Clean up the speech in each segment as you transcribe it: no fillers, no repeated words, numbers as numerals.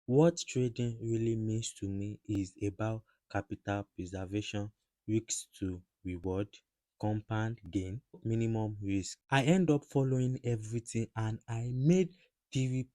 What trading really means to me is about capital preservation, risk to reward, compound gain, minimum risk. I end up following everything and I made 3%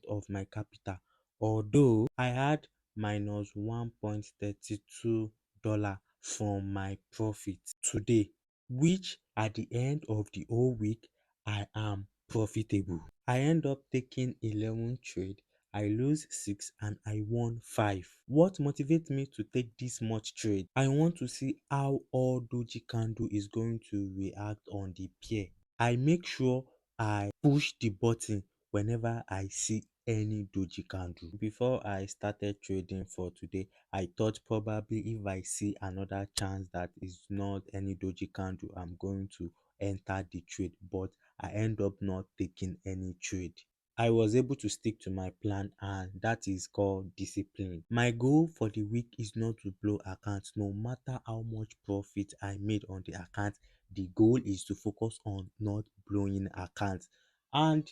of my capital, although I had minus $1.32 from my profit today, which at the end of the whole week I am profitable. I end up taking 11 trade, I lose 6 and I won 5. What motivates me to take this much trade? I want to see how all doji candle is going to react on the pair. I make sure I push the button whenever I see any doji candle. Before I started trading for today, I thought probably if I see another chance that is not any doji candle, I'm going to enter the trade, but I end up not taking any trade. I was able to stick to my plan, and that is called discipline. My goal for the week is not to blow accounts. No matter how much profit I made on the account, the goal is to focus on not blowing accounts. And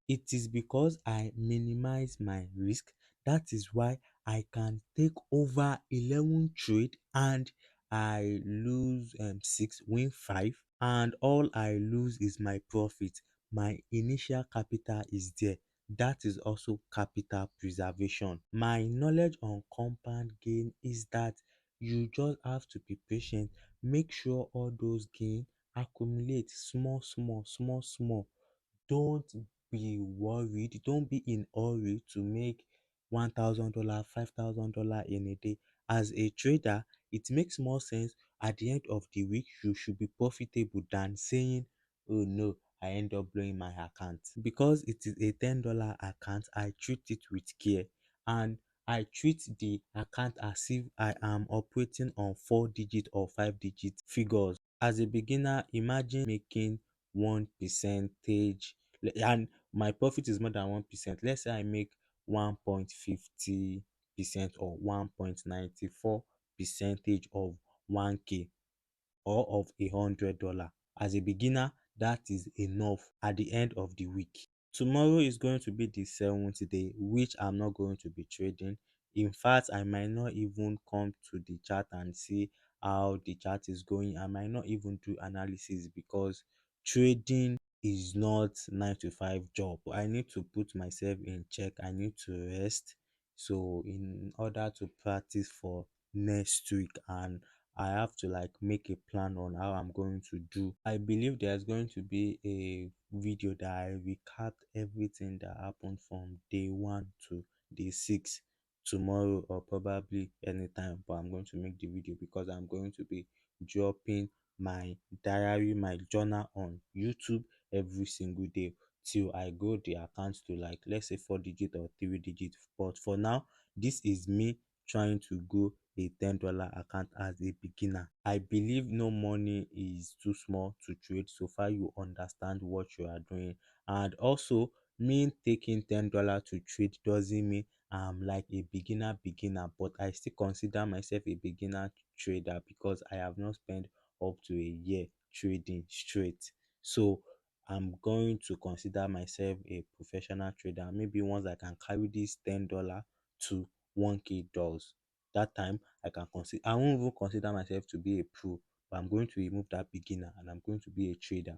it is because I minimize my risk. That is why I can take over 11 trade and I lose 6, win 5, and all I lose is my profit. My initial capital is there. That is also capital preservation. My knowledge on compound gain is that you just have to be patient. Make sure all those gain accumulate small, small, small, small. Don't be worried, don't be in hurry to make $1,000, $5,000 in a day. As a trader, it makes more sense at the end of the week you should be profitable than saying, oh no, I end up blowing my account. Because it is a $10 account, I treat it with care, and I treat the account as if I am operating on 4 digit or 5 digit figures. As a beginner, imagine making 1 percentage and my profit is more than 1%. Let's say I make 1.50% or 1.94 percentage of 1k or of $100. As a beginner, that is enough at the end of the week. Tomorrow is going to be the 7th day, which I'm not going to be trading. In fact, I might not even come to the chart and see how the chart is going. I might not even do analysis because trading is not 9 to 5 job. I need to put myself in check. I need to rest. So in order to practice for next week, and I have to like make a plan on how I'm going to do. I believe there's going to be a video that I recapped everything that happened from day 1 to day 6 tomorrow or probably anytime, but I'm going to make the video because I'm going to be dropping my diary, my journal on YouTube every single day till I grow the account to like let's say 4 digit or 3 digit. But for now, this is me trying to grow a $10 account as a beginner. I believe no money is too small to trade so far you understand what you are doing. And also, me taking $10 to trade doesn't mean I'm like a beginner, but I still consider myself a beginner trader because I have not spent up to a year trading straight. So I'm going to consider myself a professional trader. Maybe once I can carry this $10 to 1k dollars, that time I won't even consider myself to be a pro, but I'm going to remove that beginner and I'm going to be a trader.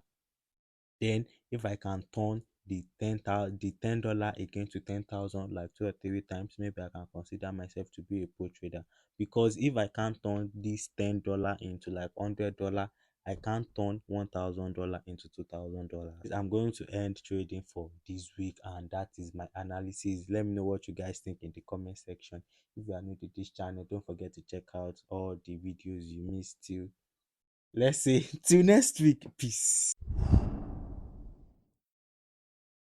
Then if I can turn the $10 again to 10,000 like 2 or 3 times, maybe I can consider myself to be a pro trader. Because if I can't turn this $10 into like $100, I can't turn $1,000 into $2,000. I'm going to end trading for this week, and that is my analysis. Let me know what you guys think in the comment section. If you are new to this channel, don't forget to check out all the videos you missed till let's say till next week. Peace.